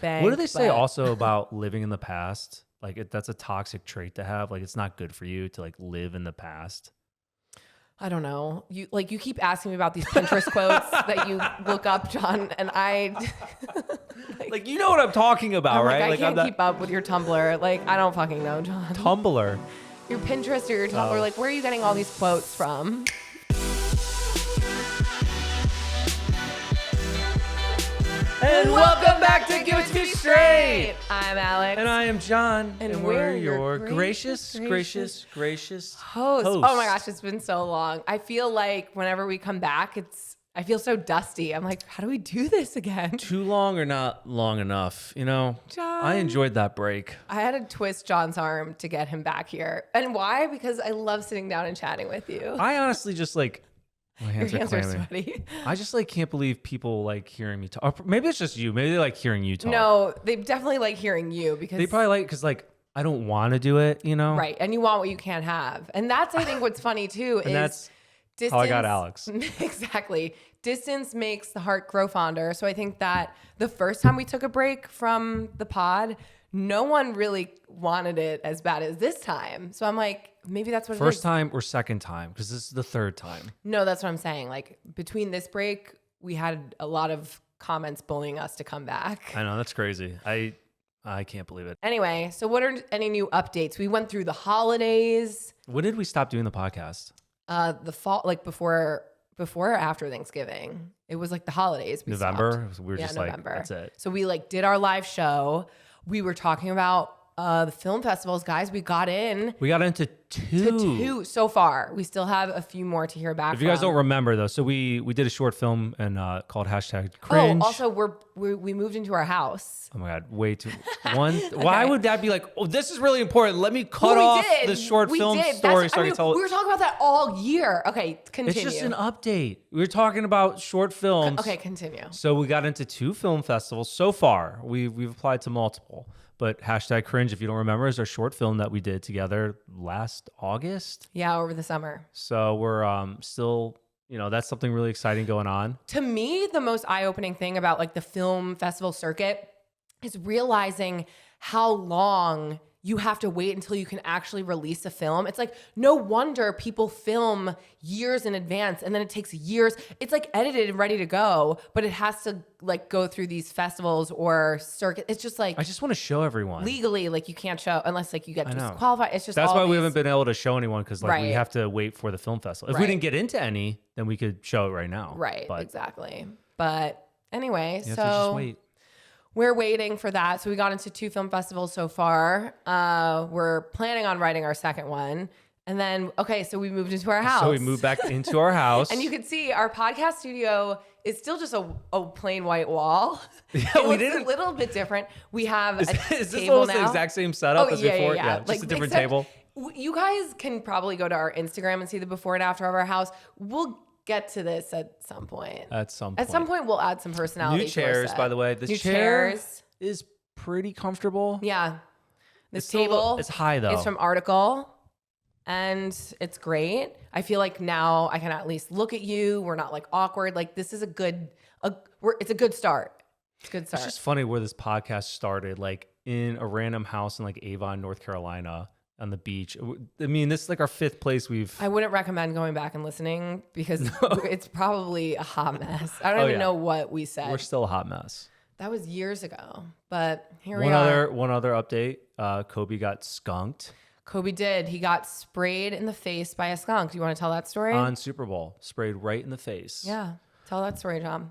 bank. What do they say also about living in the past? Like that's a toxic trait to have. Like it's not good for you to like live in the past. I don't know. You keep asking me about these Pinterest quotes that you look up, John, and I like you know what I'm talking about, I'm right? I can't I'm keep up with your Tumblr. Like I don't fucking know, John. Tumblr. Your Pinterest or your Tumblr. Like where are you getting all these quotes from? And welcome back to Give It To Me Straight. I'm Alex. And I am John. And we're your gracious hosts. Oh my gosh, it's been so long. I feel like whenever we come back, I feel so dusty. I'm like, how do we do this again? Too long or not long enough? You know, John. I enjoyed that break. I had to twist John's arm to get him back here. And why? Because I love sitting down and chatting with you. I honestly just like... My hands Your are hands are clammy. sweaty. I just like can't believe people like hearing me talk. Or maybe it's just you. Maybe they like hearing you talk. No, they definitely like hearing you because They probably like because like I don't want to do it, you know? right, and you want what you can't have, and that's I think what's funny too And is that's distance. how I got Alex. Exactly, distance makes the heart grow fonder. So I think that the first time we took a break from the pod, no one really wanted it as bad as this time. So I'm like, maybe that's what First it is. time or second time? Because this is the third time. No, that's what I'm saying. Like between this break, we had a lot of comments bullying us to come back. I know, that's crazy. I can't believe it. Anyway, so what are any new updates? We went through the holidays, When did we stop doing the podcast? the fall, like before or after Thanksgiving. It was like the holidays. November? stopped. We were just November. like, that's it. So we like did our live show. We were talking about the film festivals, guys. We got into We got into two. two so far. We still have a few more to hear back If you guys from. don't remember though, so we did a short film and called #cringe. Oh, also we moved into our house. Oh my God, way too one. Why would that be like, oh, this is really important. Let me cut Well, we off did. the short We film did. story That's- so I can tell We were talking about that all year. Okay, continue. It's just an update. We were talking about short films. Okay, continue. So we got into 2 film festivals so far. We've applied to multiple. But #cringe, if you don't remember, is our short film that we did together last August. Yeah, over the summer. So we're still, that's something really exciting going on. To me, the most eye-opening thing about like the film festival circuit is realizing how long you have to wait until you can actually release a film. It's like, no wonder people film years in advance and then it takes years. It's like edited and ready to go, but it has to like go through these festivals or circuit. It's just like I just want to show everyone. legally, like you can't show unless like you get I know. disqualified. It's just That's all why we these- haven't been able to show anyone because like we Right. have to wait for the film festival. If we Right. didn't get into any, then we could show it right now. Right, But exactly. But anyway, you have to just wait. we're waiting for that. So we got into 2 film festivals so far. We're planning on writing our second one. And then, so we moved into our house. So we moved back into our house. And you can see our podcast studio is still just a plain white wall. Yeah, It we looks didn't- a little bit different. We have a Is this table almost now. the exact same setup as before? Just Like, a different except table. You guys can probably go to our Instagram and see the before and after of our house. We'll get to this at some point. At some point. We'll add some personality. New to our chairs, set. by the way. This New chair chairs. is pretty comfortable. Yeah. This It's still- table. it's high, though. It's from Article. And it's great. I feel like now I can at least look at you. We're not like awkward. Like this is it's a good start. It's a good start. It's just funny where this podcast started, like in a random house in like Avon, North Carolina on the beach. I mean, this is like our 5th place we've... I wouldn't recommend going back and listening because it's probably a hot mess. I don't even know what we said. We're still a hot mess. That was years ago. But here we are. One other update. Kobe got skunked Kobe did. He got sprayed in the face by a skunk. Do you want to tell that story? on Super Bowl. Sprayed right in the face. Yeah. Tell that story, John.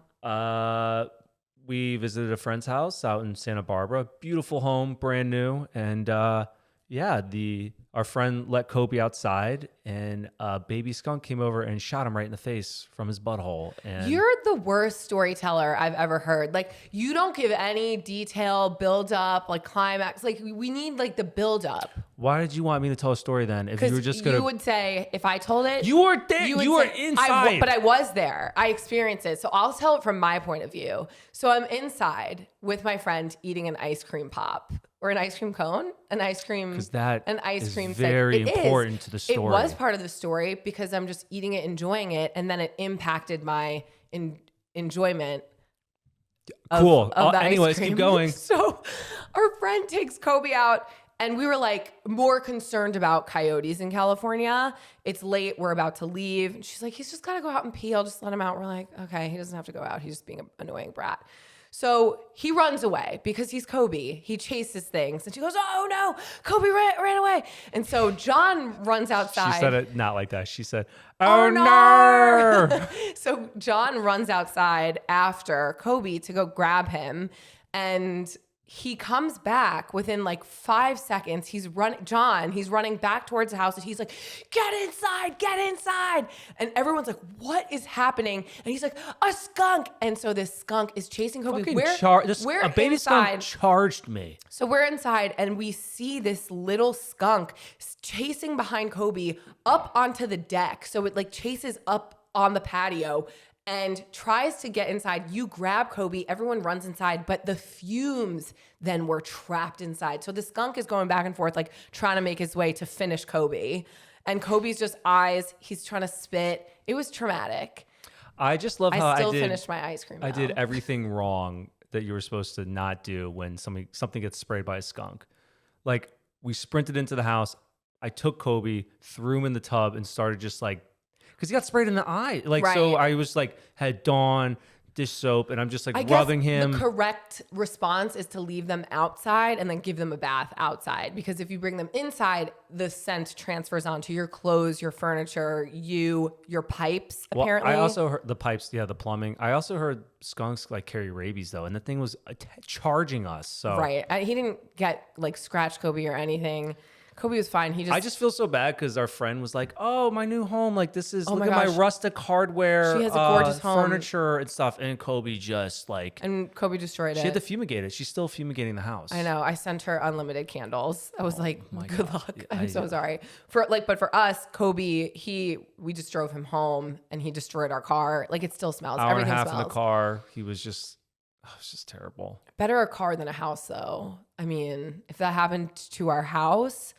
We visited a friend's house out in Santa Barbara. Beautiful home, brand new. And our friend let Kobe outside, and a baby skunk came over and shot him right in the face from his butthole. And You're the worst storyteller I've ever heard. Like, you don't give any detail, build up, like climax. Like, we need like the build up. why did you want me to tell a story then? If you were just gonna, you would say if I told it, you were there. would You were say, inside. but I was there. I experienced it. So I'll tell it from my point of view. So I'm inside with my friend eating an ice cream pop or an ice cream cone, an ice cream. Because that an ice is cream very thing. It important is. to the story. It was part of the story because I'm just eating it, enjoying it, and then it impacted my enjoyment Cool. of the ice Anyways, cream. keep going. So our friend takes Kobe out, and we were like more concerned about coyotes in California. It's late. We're about to leave. And she's like, he's just got to go out and pee. I'll just let him out. We're like, okay, he doesn't have to go out. He's just being an annoying brat. So he runs away because he's Kobe. He chases things. And she goes, oh no, Kobe ran away. And so John runs outside. She said it not like that. She said, oh no. So John runs outside after Kobe to go grab him. And he comes back within like 5 seconds. He's running back towards the house, and he's like, get inside. And everyone's like, what is happening? And he's like, a skunk. And so this skunk is chasing Kobe. A baby skunk charged me. So we're inside, and we see this little skunk chasing behind Kobe up onto the deck. So it like chases up on the patio and tries to get inside. You grab Kobe, everyone runs inside, but the fumes then were trapped inside. So the skunk is going back and forth, like trying to make his way to finish Kobe. And Kobe's just eyes, he's trying to spit. It was traumatic. I just love how I finished my ice cream. I did everything wrong that you were supposed to not do when something gets sprayed by a skunk. Like, we sprinted into the house. I took Kobe, threw him in the tub, and started just like, because he got sprayed in the eye. Like, right. So I was like, had Dawn, dish soap, and I'm just like rubbing him. The correct response is to leave them outside and then give them a bath outside. Because if you bring them inside, the scent transfers onto your clothes, your furniture, your pipes, apparently. I also heard the pipes, the plumbing. I also heard skunks like carry rabies though, and the thing was charging us. So right. He didn't get like scratch Kobe or anything. Kobe was fine. I just feel so bad because our friend was like, "Oh, my new home! Like this is look at gosh. my rustic hardware, she has a gorgeous home, furniture and stuff." And Kobe just Kobe destroyed it. She had to fumigate it. She's still fumigating the house. I know. I sent her unlimited candles. I was like, "Good luck." I'm so sorry but for us, Kobe, we just drove him home and he destroyed our car. Like it still smells. Hour Everything and a half smells. in the car. He was just. Oh, it was just terrible. Better a car than a house, though. I mean, if that happened to our house.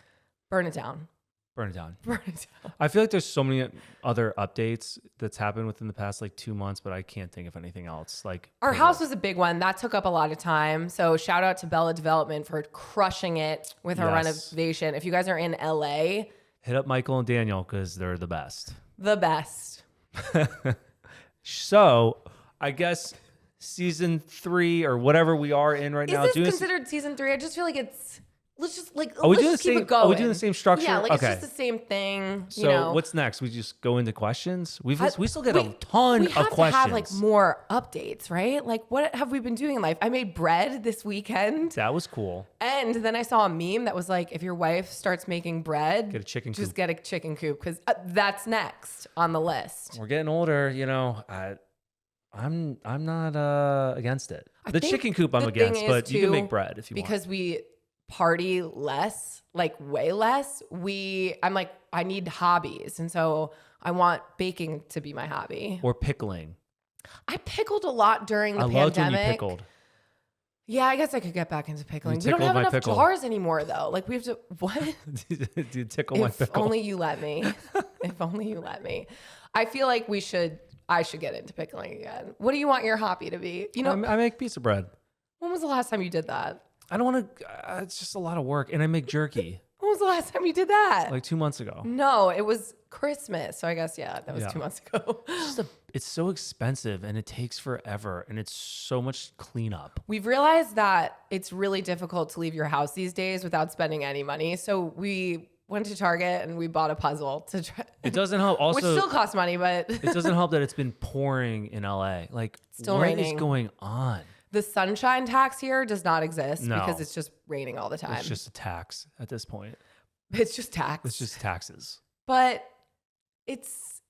Burn it down. Burn it down. Burn it down. I feel like there's so many other updates that's happened within the past like 2 months, but I can't think of anything else. Like our house was a big one. That took up a lot of time. So shout out to Bella Development for crushing it with our renovation. If you guys are in LA, hit up Michael and Daniel because they're the best. The best. So I guess season 3 or whatever we are in right now. Is this considered season 3? I just feel like it's... Let's just keep it going. Are we doing the same structure? Yeah, it's just the same thing. So what's next? We just go into questions. We still get a ton of questions. We have to have like more updates, right? Like what have we been doing in life? I made bread this weekend. That was cool. And then I saw a meme that was like, if your wife starts making bread, get a chicken coop. Just get a chicken coop because that's next on the list. We're getting older, I'm not against it. The chicken coop I'm against, but you can make bread if you want. Because we party less, like way less. I'm like, I need hobbies. And so I want baking to be my hobby. Or pickling. I pickled a lot during the pandemic. I loved when you pickled. Yeah, I guess I could get back into pickling. We don't have enough jars anymore though. Like we have to, what? Do you tickle my pickle? If only you let me. If only you let me. I feel like I should get into pickling again. What do you want your hobby to be? I make pizza bread. When was the last time you did that? I don't want to, it's just a lot of work. And I make jerky. When was the last time you did that? Like 2 months ago. No, it was Christmas. So I guess, that was 2 months ago. It's so expensive and it takes forever and it's so much cleanup. We've realized that it's really difficult to leave your house these days without spending any money. So we went to Target and we bought a puzzle to try. It doesn't help. Also, which still costs money, but it doesn't help that it's been pouring in LA. Like, still what raining. is going on? The sunshine tax here does not exist because it's just raining all the time. It's just a tax at this point. It's just tax. It's just taxes. But it's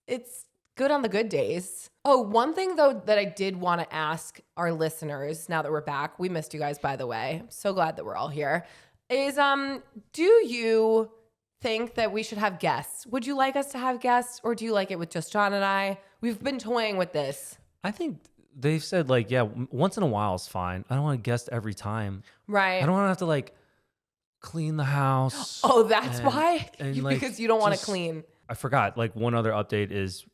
good on the good days. Oh, one thing though that I did want to ask our listeners now that we're back, we missed you guys by the way. I'm so glad that we're all here. Is do you think that we should have guests? Would you like us to have guests or do you like it with just John and I? We've been toying with this. I think they've said like, yeah, once in a while is fine. I don't want to guest every time. Right. I don't want to have to like clean the house. Oh, that's why? Because you don't want to clean. I forgot, like one other update is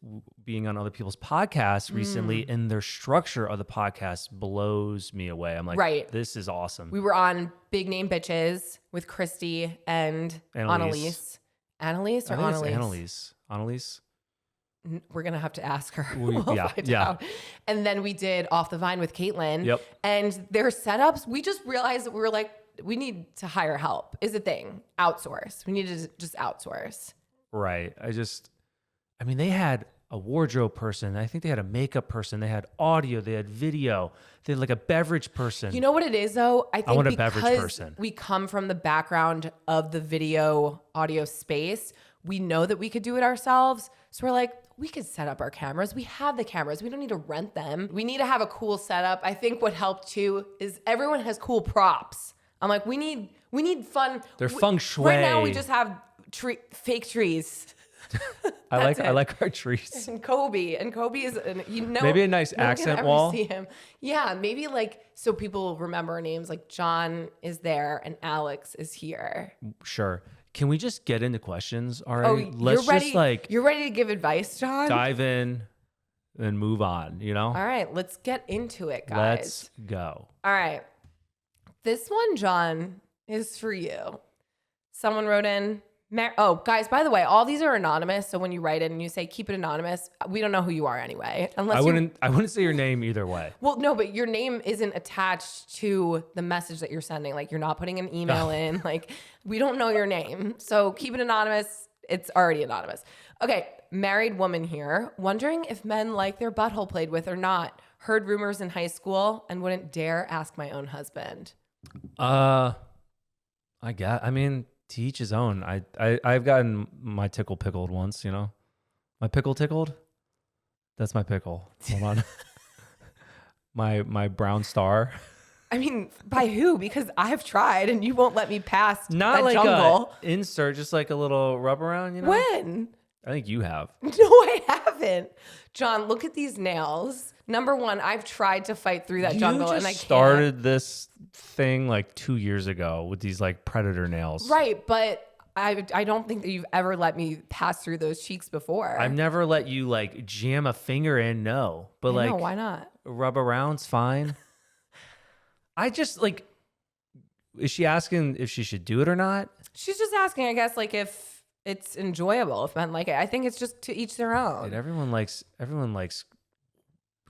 being on other people's podcasts recently, and their structure of the podcast blows me away. I'm like, Right. this is awesome. We were on Big Name Bitches with Christy and Annalise. Annalise or I think Annalise? it's Annalise. Annalise? We're going to have to ask her. Yeah, We'll find out. And then we did Off the Vine with Caitlin. Yep. And their setups, we just realized that we were like, we need to hire help is a thing. Outsource. We need to just outsource. Right. I mean, they had a wardrobe person. I think they had a makeup person. They had audio. They had video. They had like a beverage person. You know what it is though? I think want a because beverage person. we come from the background of the video audio space, we know that we could do it ourselves. So we're like, we could set up our cameras. We have the cameras. We don't need to rent them. We need to have a cool setup. I think what helped too is everyone has cool props. I'm like, we need fun. They're feng shui. Right now we just have fake trees. I like our trees. And Kobe is, Maybe a nice no one accent can ever wall. See him. Yeah, maybe like so people remember our names. Like John is there and Alex is here. Sure. Can we just get into questions? All Oh, right. Let's you're ready. just like You're ready to give advice, John. dive in and move on. You know. All right, let's get into it, guys. Let's go. All right, this one, John, is for you. Someone wrote in. Oh, guys, by the way, all these are anonymous. So when you write it and you say keep it anonymous, we don't know who you are anyway. Unless I wouldn't say your name either way. Well, no, but your name isn't attached to the message that you're sending. Like you're not putting an email in. Like we don't know your name. So keep it anonymous. It's already anonymous. Okay, married woman here, wondering if men like their butthole played with or not. Heard rumors in high school and wouldn't dare ask my own husband. I mean, to each his own. I've gotten my tickle pickled once, you know. My pickle tickled? That's my pickle. Hold on. my brown star. I mean, by who? Because I've tried and you won't let me past Not that like jungle. a insert, just like a little rub around, you know? When? I think you have. No, I haven't. John, look at these nails. Number one, I've tried to fight through that jungle and I can't. Started this thing like 2 years ago with these like predator nails. Right, but I don't think that you've ever let me pass through those cheeks before. I've never let you like jam a finger in, no. But like, no, why not? rub around's fine. I just like, is she asking if she should do it or not? She's just asking, I guess, like if it's enjoyable, if men like it. I think it's just to each their own. Dude, everyone likes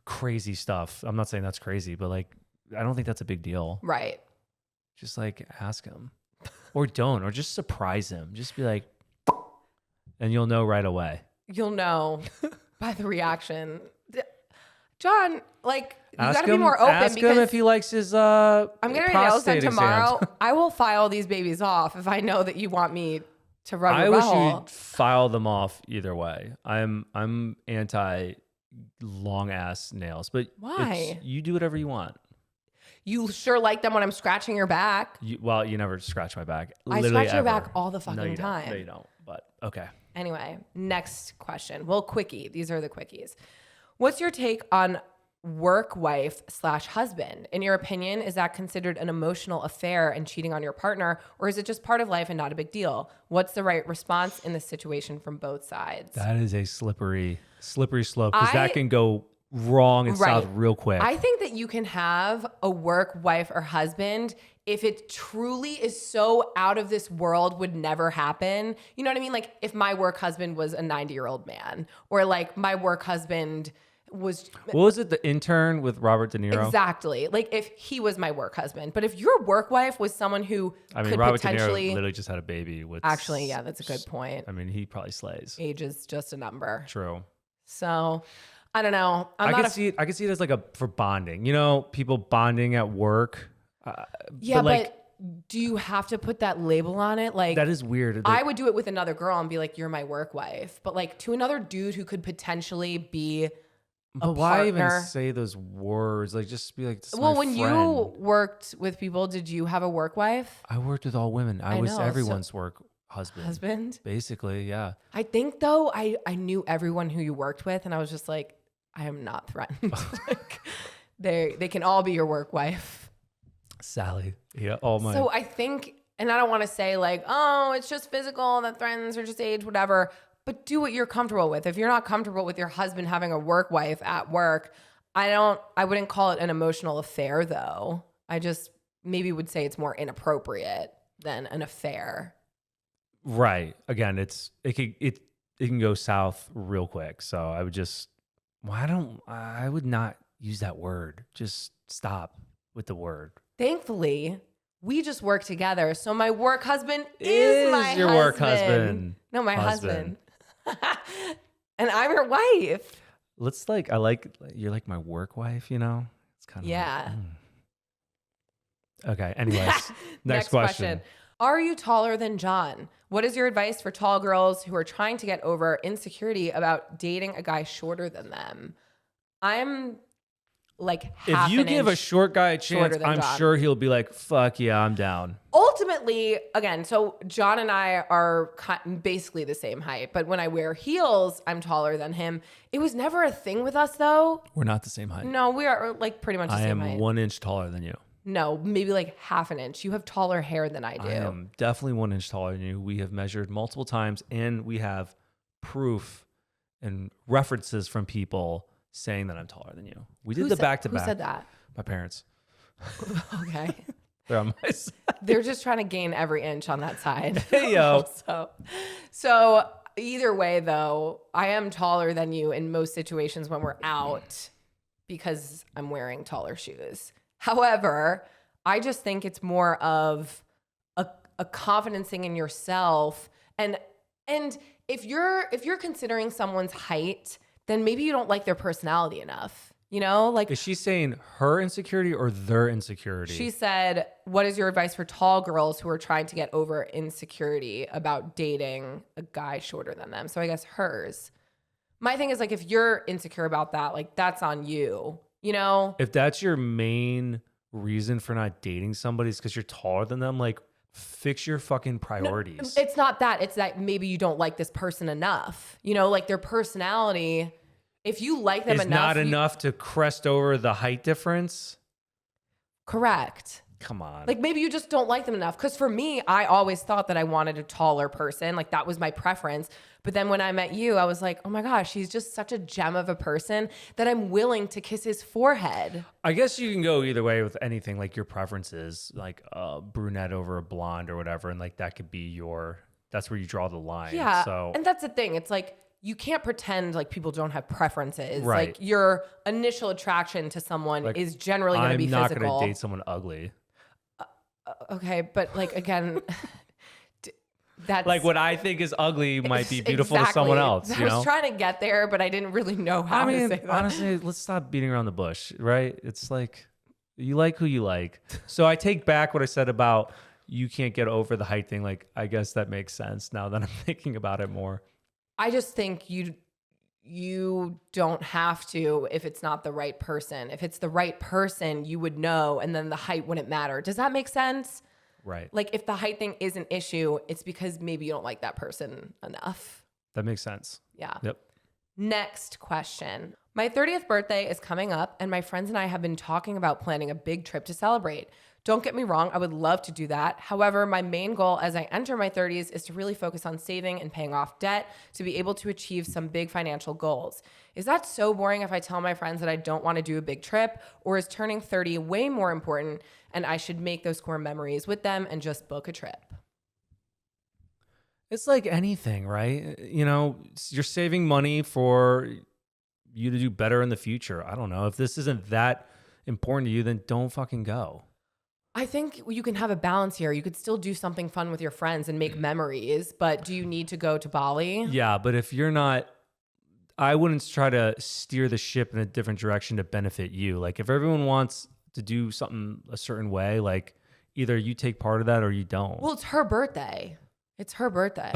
crazy stuff. I'm not saying that's crazy, but like, I don't think that's a big deal. Right. Just like ask him or don't, or just surprise him. Just be like, and you'll know right away. You'll know by the reaction. John, like, you Ask got to be him- more open ask because him if he likes his I'm getting my nails done prostate tomorrow. exams. I will file these babies off if I know that you want me to rub I your wish butthole. you'd file them off either way. I'm anti long ass nails, but Why? you do whatever you want. You sure like them when I'm scratching your back. You never scratch my back. I Literally scratch your ever. back all the fucking No, you time. Don't. No, you don't. But okay. Anyway, next question. Well, quickie. These are the quickies. What's your take on work wife / husband? In your opinion, is that considered an emotional affair and cheating on your partner, or is it just part of life and not a big deal? What's the right response in this situation from both sides? That is a slippery slope because that can go wrong and south real quick. I think that you can have a work wife or husband if it truly is so out of this world, would never happen. You know what I mean? Like if my work husband was a 90-year-old man, or like my work husband was... What was it? The Intern with Robert De Niro? Exactly. Like if he was my work husband. But if your work wife was someone who could Robert potentially... De Niro literally just had a baby with... Actually, yeah, that's a good point. I mean, he probably slays. Age is just a number. True. So... I don't know. I could see it as like for bonding. You know, people bonding at work. Yeah, but do you have to put that label on it? Like that is weird. I would do it with another girl and be like, "You're my work wife," but like to another dude who could potentially be a why even partner. say those words? Like, just be like, Well, when you friend. worked with people, did you have a work wife? I worked with all women. I was know, everyone's work husband. Husband? Basically, yeah. I think though, I knew everyone who you worked with, and I was just like, I am not threatened. Like, they can all be your work wife. Sally. Yeah. All my. So I think, and I don't want to say like, oh, it's just physical that threatens or just age, whatever. But do what you're comfortable with. If you're not comfortable with your husband having a work wife at work, I wouldn't call it an emotional affair though. I just maybe would say it's more inappropriate than an affair. Right. Again, it can go south real quick. So I would just I would not use that word. Just stop with the word. Thankfully, we just work together. So my work husband is my your husband. Work husband. No, my husband. And I'm your wife. You're like my work wife, you know? It's kind of Yeah. Okay. Anyways, next question. Are you taller than John? What is your advice for tall girls who are trying to get over insecurity about dating a guy shorter than them? I'm like half if you an give inch a short guy a chance, I'm John. sure he'll be like, fuck yeah, I'm down. Ultimately, again, so John and I are basically the same height, but when I wear heels, I'm taller than him. It was never a thing with us though. We're not the same height. No, we are like pretty much the I same am height. 1 inch taller than you. No, maybe like half an inch. You have taller hair than I do. I am definitely 1 inch taller than you. We have measured multiple times and we have proof and references from people saying that I'm taller than you. We did back to back. Who said that? My parents. Okay. They're on my side. They're just trying to gain every inch on that side. Hey, yo. So either way, though, I am taller than you in most situations when we're out because I'm wearing taller shoes. However, I just think it's more of a confidence thing in yourself. And if you're considering someone's height, then maybe you don't like their personality enough. You know, like, is she saying her insecurity or their insecurity? She said, what is your advice for tall girls who are trying to get over insecurity about dating a guy shorter than them? So I guess hers. My thing is, like, if you're insecure about that, like, that's on you, you know? If that's your main reason for not dating somebody is because you're taller than them, like, fix your fucking priorities. No, it's not that. It's that maybe you don't like this person enough. You know, like, their personality, if you like them is enough. Not enough to crest over the height difference? Correct. Come on. Like, maybe you just don't like them enough. Because for me, I always thought that I wanted a taller person. Like, that was my preference. But then when I met you, I was like, oh my gosh, he's just such a gem of a person that I'm willing to kiss his forehead. I guess you can go either way with anything, like your preferences, like a brunette over a blonde or whatever. And like, that could be that's where you draw the line. Yeah. So, And that's the thing. It's like, you can't pretend like people don't have preferences. Right. Like, your initial attraction to someone is generally going to be physical. I'm not going to date someone ugly. Okay. But like, again, that's like what I think is ugly might be beautiful to someone else. I was trying to get there, but I didn't really know how to say that. Honestly, let's stop beating around the bush, right? It's like, you like who you like. So I take back what I said about you can't get over the height thing. Like, I guess that makes sense now that I'm thinking about it more. I just think you don't have to if it's not the right person. If it's the right person, you would know, and then the height wouldn't matter. Does that make sense? Right. Like, if the height thing is an issue, it's because maybe you don't like that person enough. That makes sense. Yeah. Yep. Next question. My 30th birthday is coming up, and my friends and I have been talking about planning a big trip to celebrate. Don't get me wrong, I would love to do that. However, my main goal as I enter my 30s is to really focus on saving and paying off debt to be able to achieve some big financial goals. Is that so boring if I tell my friends that I don't want to do a big trip, or is turning 30 way more important and I should make those core memories with them and just book a trip? It's like anything, right? You know, you're saving money for you to do better in the future. I don't know. If this isn't that important to you, then don't fucking go. I think you can have a balance here. You could still do something fun with your friends and make memories, but do you need to go to Bali? Yeah, but if you're not, I wouldn't try to steer the ship in a different direction to benefit you. Like, if everyone wants to do something a certain way, like, either you take part of that or you don't. Well, it's her birthday. It's her birthday.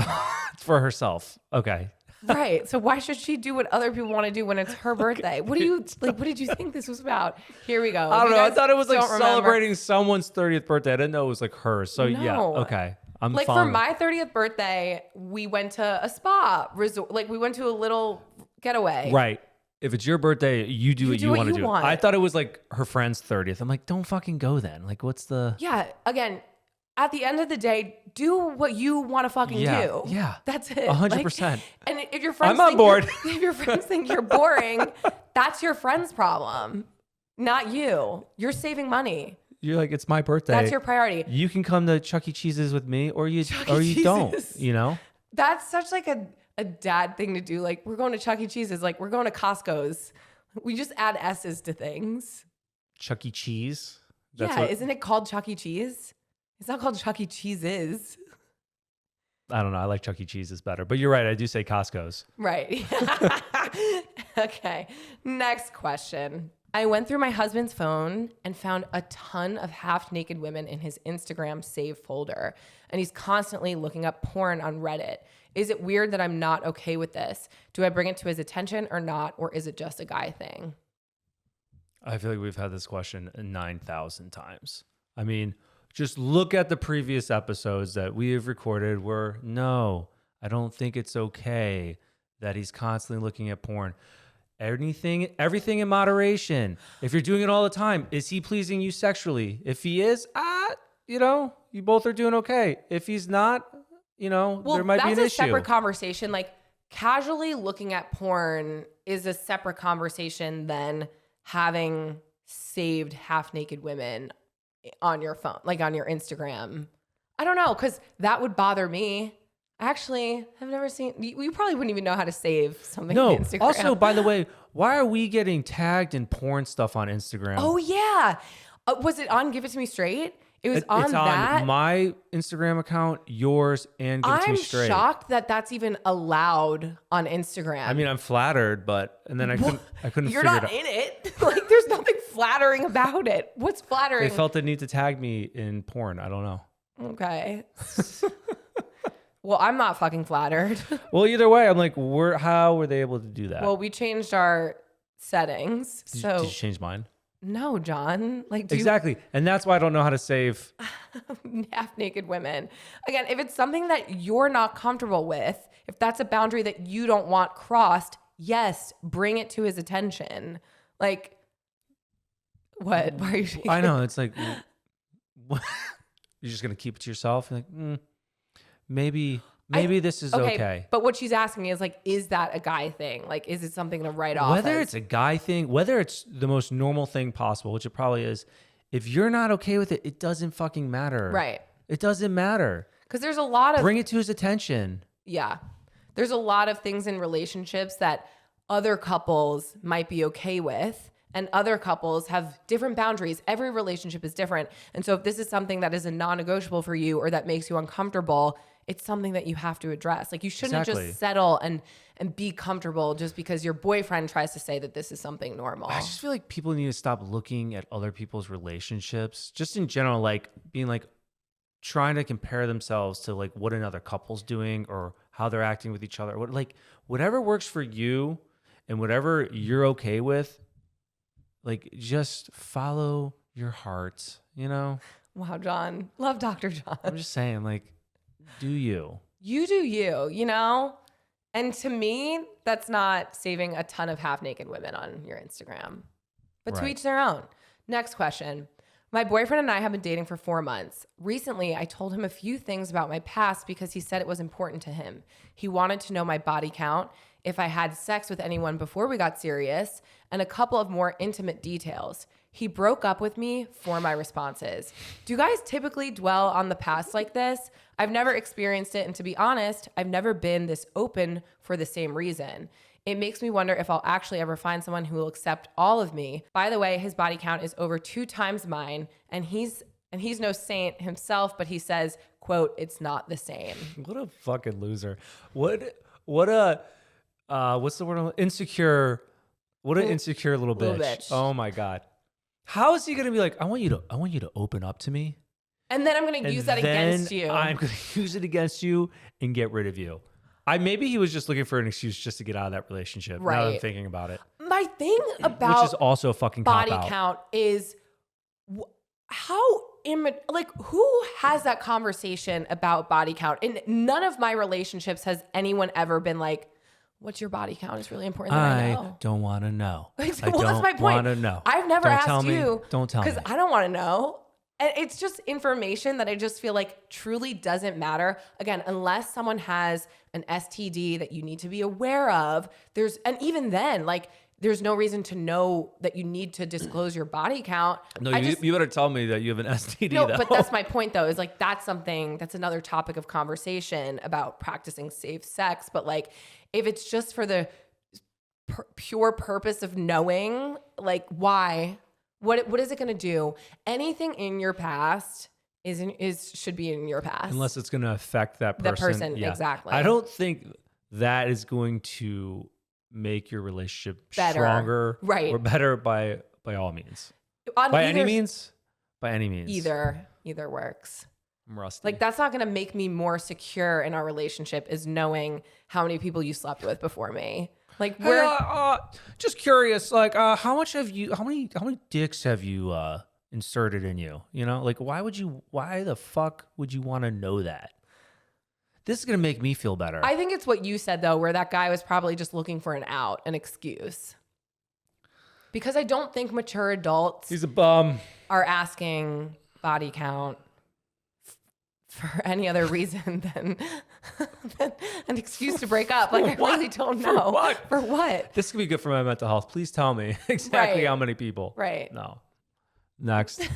It's for herself. Okay. Right. So why should she do what other people want to do when it's her birthday? What do you like? What did you think this was about? Here we go. I don't know. I thought it was like celebrating remember, someo's 30th birthday. I didn't know it was like hers. So yeah. Okay. I'm like, following. for my 30th birthday, we went to a spa resort. Like, we went to a little getaway. Right. If it's your birthday, you do what you want to do. I thought it was like her friend's 30th. I'm like, don't fucking go then. Like, what's the... Yeah. Again, at the end of the day, do what you want to fucking do. Yeah. That's it. 100%. And if your friends I'm on board. If your friends think you're boring, that's your friend's problem, not you. You're saving money. You're like, it's my birthday. That's your priority. You can come to Chuck E. Cheese's with me, or you Cheese's. don't. You know. That's such like a dad thing to do. Like, we're going to Chuck E. Cheese's. Like, we're going to Costco's. We just add S's to things. Chuck E. Cheese. Isn't it called Chuck E. Cheese? It's not called Chuck E. Cheese's. I don't know. I like Chuck E. Cheese's better, but you're right. I do say Costco's. Right. Okay. Next question. I went through my husband's phone and found a ton of half-naked women in his Instagram save folder, and he's constantly looking up porn on Reddit. Is it weird that I'm not okay with this? Do I bring it to his attention or not, or is it just a guy thing? I feel like we've had this question 9,000 times. I mean, just look at the previous episodes that we have recorded where, no, I don't think it's okay that he's constantly looking at porn. Everything in moderation. If you're doing it all the time, is he pleasing you sexually? If he is, you both are doing okay. If he's not, there might be an issue. That's a separate conversation. Like, casually looking at porn is a separate conversation than having saved half-naked women on your phone, like on your Instagram. I don't know, because that would bother me. Actually, I've never seen. You probably wouldn't even know how to save something on Instagram. Also, by the way, why are we getting tagged in porn stuff on Instagram? Oh yeah, was it on Give It To Me Straight? It was on it's that. On my Instagram account, yours, and Give It To Me Straight. I'm shocked that that's even allowed on Instagram. I mean, I'm flattered, and then I couldn't You're figure not it out. in it. Like, there's nothing flattering about it. What's flattering? They felt the need to tag me in porn. I don't know. Okay. Well, I'm not fucking flattered. Well, either way, I'm like, how were they able to do that? Well, we changed our settings. Did you change mine? No, John. Like, exactly. And that's why I don't know how to save half-naked women. Again, if it's something that you're not comfortable with, if that's a boundary that you don't want crossed, yes, bring it to his attention. Like, what? Why are you shaking? I know. It's like, what? You're just going to keep it to yourself? You're like, maybe this is okay. But what she's asking me is like, is that a guy thing? Like, is it something to write off? Whether it's a guy thing, whether it's the most normal thing possible, which it probably is, if you're not okay with it, it doesn't fucking matter. Right. It doesn't matter. Because there's a lot of... Bring it to his attention. Yeah. There's a lot of things in relationships that other couples might be okay with, and other couples have different boundaries. Every relationship is different. And so if this is something that is a non-negotiable for you or that makes you uncomfortable, it's something that you have to address. Like, you shouldn't just settle and be comfortable just because your boyfriend tries to say that this is something normal. I just feel like people need to stop looking at other people's relationships, just in general, like being like trying to compare themselves to like what another couple's doing or how they're acting with each other. Whatever works for you and whatever you're okay with, like, just follow your heart, Wow, John. Love Dr. John. I'm just saying, like, do you? You do you, And to me, that's not saving a ton of half-naked women on your Instagram. But to each their own. Next question. My boyfriend and I have been dating for 4 months. Recently, I told him a few things about my past because he said it was important to him. He wanted to know my body count, if I had sex with anyone before we got serious, and a couple of more intimate details. He broke up with me for my responses. Do you guys typically dwell on the past like this? I've never experienced it, and to be honest, I've never been this open for the same reason. It makes me wonder if I'll actually ever find someone who will accept all of me. By the way, his body count is over 2 times mine, and he's no saint himself, but he says, quote, it's not the same. What a fucking loser. What a what's the word? Insecure. What an insecure little bitch. Oh my God. How is he going to be like, I want you to open up to me? And then I'm going to use that against you. I'm going to use it against you and get rid of you. Maybe he was just looking for an excuse just to get out of that relationship. Right. Now that I'm thinking about it. My thing about which is also a fucking body cop-out. Count is who has that conversation about body count? In none of my relationships has anyone ever been like, what's your body count? It's really important that I know. I don't want to know. Well, that's my point. Want to know. I've never asked you. Don't tell me. Because I don't want to know. And it's just information that I just feel like truly doesn't matter. Again, unless someone has an STD that you need to be aware of, and even then, like, there's no reason to know that you need to disclose your body count. No, you better tell me that you have an STD. No, though. but that's my point though, is like, that's another topic of conversation about practicing safe sex. But like, if it's just for the pure purpose of knowing, like, why? What is it going to do? Anything in your past should be in your past. Unless it's going to affect that person. The person, yeah. exactly. I don't think that is going to make your relationship better. Stronger, right? Or better by all means. Any means. By any means. Either works. I'm rusty. Like, that's not going to make me more secure in our relationship, is knowing how many people you slept with before me. Like, we're just curious. Like, how many dicks have you inserted in you? You know, like, why the fuck would you want to know that? This is gonna make me feel better. I think it's what you said though, where that guy was probably just looking for an excuse. Because I don't think mature adults, he's a bum, are asking body count for any other reason than an excuse to break up. Like, I really don't know. For what? This could be good for my mental health. Please tell me exactly how many people. Right. No. Next.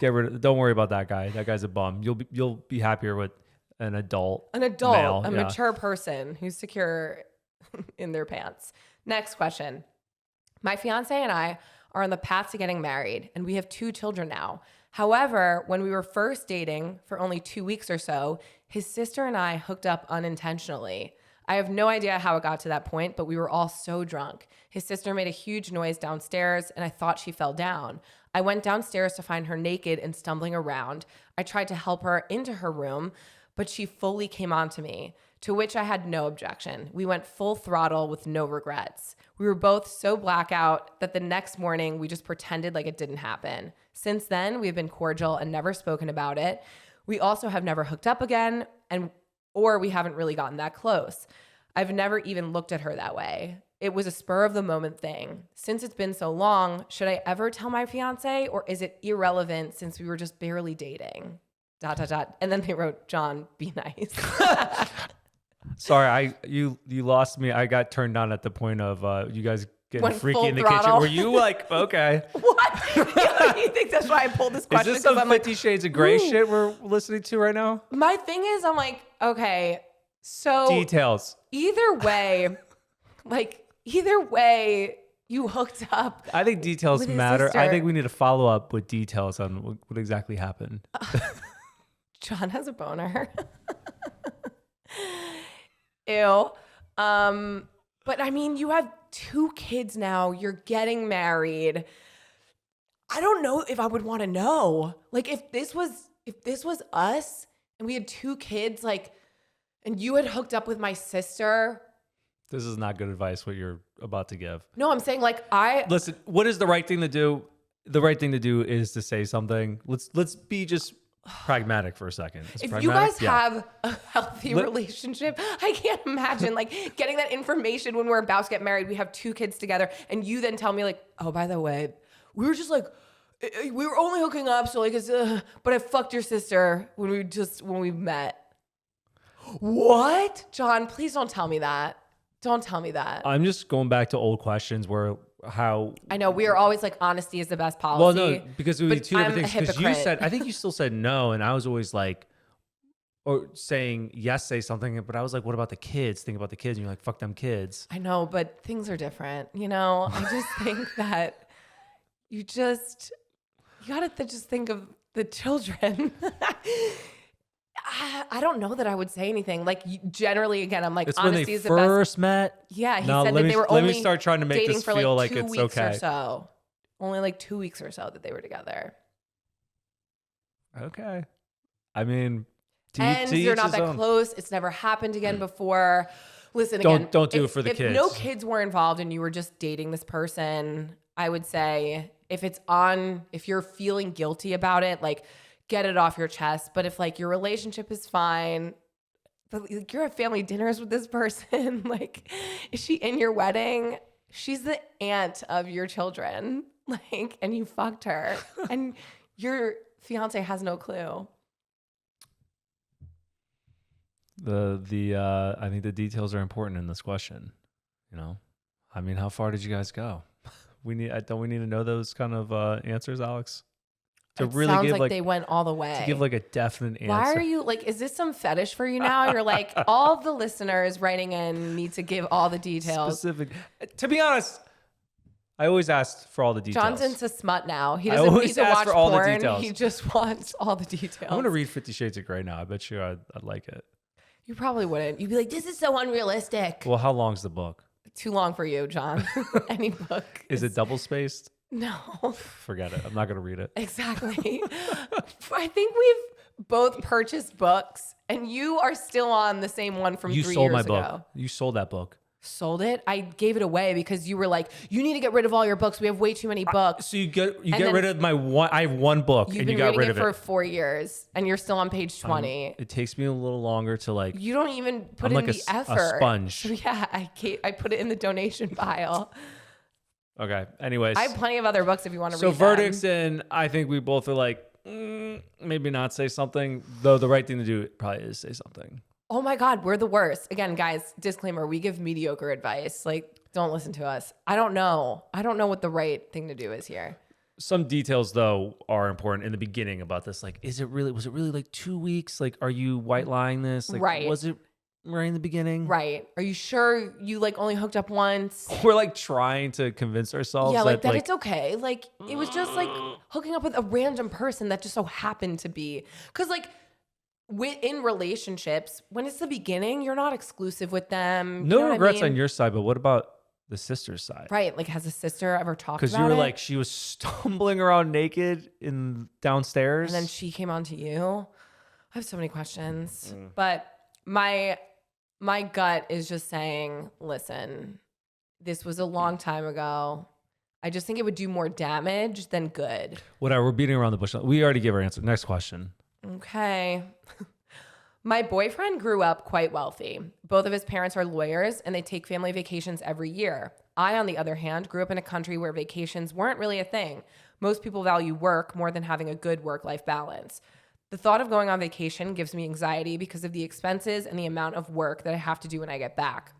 Don't worry about that guy. That guy's a bum. You'll be happier with an adult, male. Mature person who's secure in their pants. Next question. My fiance and I are on the path to getting married, and we have 2 children now. However, when we were first dating for only 2 weeks or so, his sister and I hooked up unintentionally. I have no idea how it got to that point, but we were all so drunk. His sister made a huge noise downstairs, and I thought she fell down. I went downstairs to find her naked and stumbling around. I tried to help her into her room, but she fully came on to me, to which I had no objection. We went full throttle with no regrets. We were both so blackout that the next morning we just pretended like it didn't happen. Since then, we've been cordial and never spoken about it. We also have never hooked up again, or we haven't really gotten that close. I've never even looked at her that way. It was a spur of the moment thing. Since it's been so long, should I ever tell my fiance, or is it irrelevant since we were just barely dating? ... And then they wrote, John, be nice. Sorry, you lost me. I got turned on at the point of you guys getting Went freaky in the throttle. kitchen. Were you like, okay? What? You think that's why I pulled this question? Is this some 50 like, Shades of Grey shit we're listening to right now? My thing is, I'm like, okay, so details. Either way, you hooked up. I think details matter. I think we need to follow up with details on what exactly happened. John has a boner. Ew. But I mean, you have 2 kids now. You're getting married. I don't know if I would want to know. Like, if this was us and we had 2 kids, like, and you had hooked up with my sister. This is not good advice, what you're about to give. No, I'm saying, like, listen, what is the right thing to do? The right thing to do is to say something. Let's be just pragmatic for a second. If you guys have a healthy relationship, I can't imagine like getting that information when we're about to get married. We have 2 kids together, and you then tell me like, oh, by the way, we were just like, we were only hooking up, so like, but I fucked your sister when we met. What? John, please don't tell me that. Don't tell me that. I'm just going back to old questions where how I know we are always like honesty is the best policy. Well, no, because it would be 2 different things. Because you said, I think you still said no, and I was always like, or saying yes, say something, but I was like, what about the kids? Think about the kids, and you're like, fuck them kids. I know, but things are different. You know, I just think that you gotta just think of the children. I don't know that I would say anything. Like, generally, again, I'm like, it's honesty is the best. When they first met. Yeah, he said that they were only let me start trying to make this feel like it's okay. 2 weeks or so. Only like 2 weeks or so that they were together. Okay. I mean, and you're not that close. It's never happened again before. Listen, again, don't do it for the kids. If no kids were involved and you were just dating this person, I would say if you're feeling guilty about it, like, get it off your chest. But if like your relationship is fine, but like, you're at family dinners with this person, like, is she in your wedding? She's the aunt of your children, like, and you fucked her, and fiance has no clue. I think the details are important in this question. You know, I mean, how far did you guys go? Don't we need to know those kind of answers, Alex? To It really sounds give like they went all the way. to give like a definite answer. Why are you like, is this some fetish for you now? You're like, all the listeners writing in need to give all the details. Specific? To be honest, I always asked for all the details. John's into smut now. He I doesn't need always to ask watch for all the porn. details. He just wants all the details. I'm gonna read 50 Shades of Grey now. I bet you I'd like it. You probably wouldn't. You'd be like, this is so unrealistic. Well, how long's the book? Too long for you, John. Any book. Is it double spaced? No. Forget it. I'm not gonna read it. Exactly. I think we've both purchased books and you are still on the same one from 3 years ago. You sold my book. You sold that book. Sold it? I gave it away because you were like, you need to get rid of all your books. We have way too many books. So you get rid of my one. I have one book, and you got rid of it for 4 years, and you're still on page 20. It takes me a little longer to like. You don't even put I'm in like the effort. a sponge. So yeah, I put it in the donation pile. Okay. Anyways, I have plenty of other books if you want to read so them. verdicts, and I think we both are like, maybe not say something. Though the right thing to do probably is say something. Oh my God, we're the worst. Again, guys, disclaimer, we give mediocre advice. Like, don't listen to us. I don't know what the right thing to do is here. Some details though are important in the beginning about this. Like, was it really like 2 weeks? Like, are you white lying this? Like, right. Was it right in the beginning? Right. Are you sure you like only hooked up once? We're like trying to convince ourselves that it's okay. Like, it was just like hooking up with a random person that just so happened to be. Because like, in relationships, when it's the beginning, you're not exclusive with them. No regrets on your side, but what about the sister's side? Right. Like, has a sister ever talked about it? Because you were like, she was stumbling around naked downstairs. And then she came on to you. I have so many questions. But my gut is just saying, listen, this was a long time ago. I just think it would do more damage than good. Whatever. We're beating around the bush. We already gave our answer. Next question. Okay. My boyfriend grew up quite wealthy. Both of his parents are lawyers and they take family vacations every year. I, on the other hand, grew up in a country where vacations weren't really a thing. Most people value work more than having a good work-life balance. The thought of going on vacation gives me anxiety because of the expenses and the amount of work that I have to do when I get back.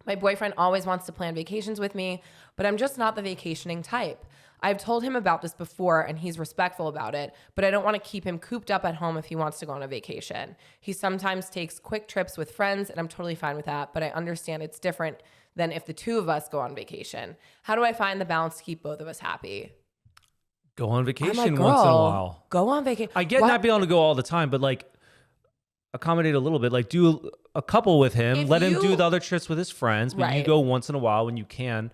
My boyfriend always wants to plan vacations with me, but I'm just not the vacationing type. I've told him about this before and he's respectful about it, but I don't want to keep him cooped up at home if he wants to go on a vacation. He sometimes takes quick trips with friends and I'm totally fine with that, but I understand it's different than if the two of us go on vacation. How do I find the balance to keep both of us happy? Go on vacation I'm like, once in a while. Go on vacation. I get not being able to go all the time, but like accommodate a little bit. Like do a couple with him. Let him do the other trips with his friends, but you go once in a while when you can.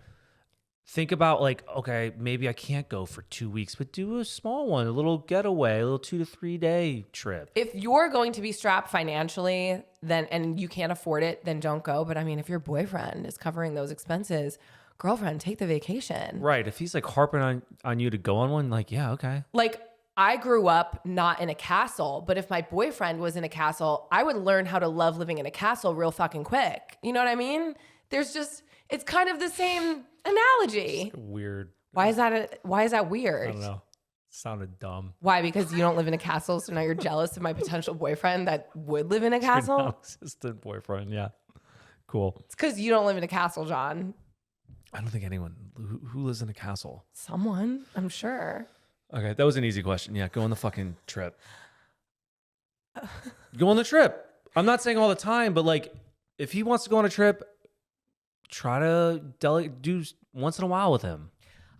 Think about like, okay, maybe I can't go for 2 weeks, but do a small one, a little getaway, a little 2 to 3 day trip. If you're going to be strapped financially, then and you can't afford it, then don't go. But I mean, if your boyfriend is covering those expenses, girlfriend, take the vacation. Right. If he's like harping on you to go on one, like, yeah, okay. Like, I grew up not in a castle, but if my boyfriend was in a castle, I would learn how to love living in a castle real fucking quick. You know what I mean? It's kind of the same analogy. Weird. Why is that weird? I don't know. Sounded dumb. Why? Because you don't live in a castle, so now you're jealous of my potential boyfriend that would live in a castle? Non-existent boyfriend, yeah. Cool. It's because you don't live in a castle, John. I don't think anyone who lives in a castle. Someone, I'm sure. Okay, that was an easy question. Yeah, go on the fucking trip. Go on the trip. I'm not saying all the time, but like, if he wants to go on a trip, try to do once in a while with him.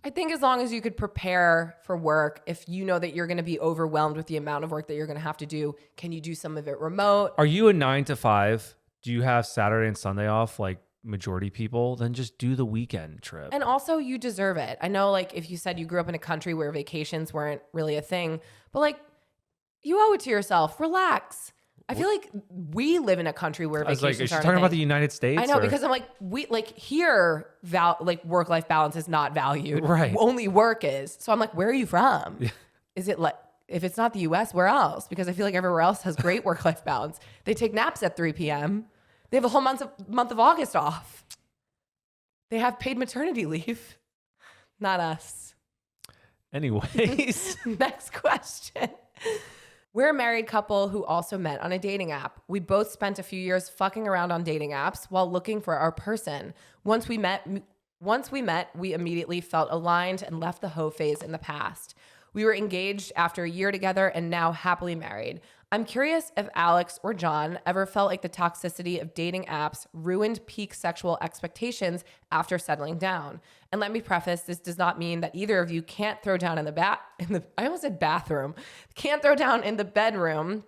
I think as long as you could prepare for work, if you know that you're going to be overwhelmed with the amount of work that you're going to have to do, can you do some of it remote? Are you a 9 to 5? Do you have Saturday and Sunday off like majority people? Then just do the weekend trip. And also you deserve it. I know like if you said you grew up in a country where vacations weren't really a thing, but like you owe it to yourself. Relax. I feel like we live in a country where vacations aren't a thing. Is she talking about the United States? I know, because I'm like, here, work-life balance is not valued. Right. Only work is. So I'm like, where are you from? Yeah. Is it like, if it's not the US, where else? Because I feel like everywhere else has great work-life balance. They take naps at 3 p.m. They have a whole month of August off. They have paid maternity leave. Not us. Anyways. Next question. We're a married couple who also met on a dating app. We both spent a few years fucking around on dating apps while looking for our person. Once we met, we immediately felt aligned and left the hoe phase in the past. We were engaged after a year together and now happily married. I'm curious if Alex or John ever felt like the toxicity of dating apps ruined peak sexual expectations after settling down. And let me preface, this does not mean that either of you can't throw down I almost said bathroom, can't throw down in the bedroom,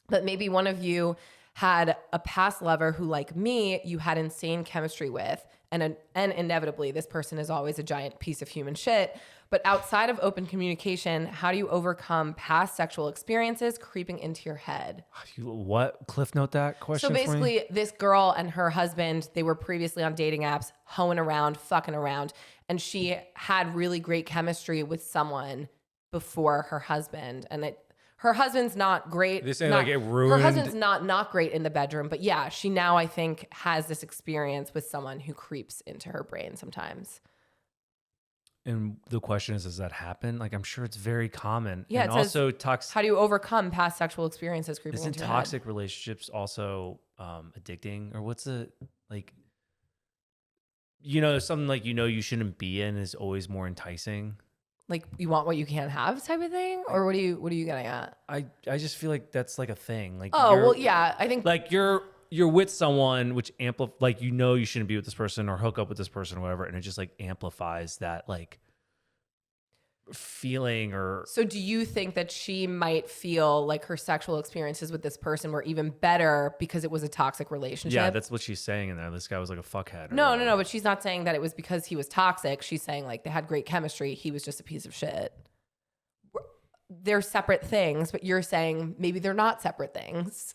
but maybe one of you had a past lover who, like me, you had insane chemistry with. And inevitably, this person is always a giant piece of human shit. But outside of open communication, how do you overcome past sexual experiences creeping into your head? What? Cliff note that question. So basically, this girl and her husband, they were previously on dating apps, hoeing around, fucking around. And she had really great chemistry with someone before her husband. And her husband's not great. They're saying like it ruined. Her husband's not great in the bedroom. But yeah, she now, I think, has this experience with someone who creeps into her brain sometimes. And the question is, does that happen? Like, I'm sure it's very common. Yeah, and also toxic. How do you overcome past sexual experiences creeping Isn't into your toxic head? relationships also addicting? Or what's the, like, something like, you shouldn't be in is always more enticing. Like, you want what you can't have type of thing? Or what are you getting at? I just feel like that's like a thing. Like, yeah, I think like you're with someone which like, you shouldn't be with this person or hook up with this person or whatever, and it just like amplifies that like feeling. Or so do you think that she might feel like her sexual experiences with this person were even better because it was a toxic relationship? yeah, that's what she's saying in there. This guy was like a fuckhead. No, but she's not saying that it was because he was toxic. She's saying like they had great chemistry. He was just a piece of shit. They're separate things, but you're saying maybe they're not separate things.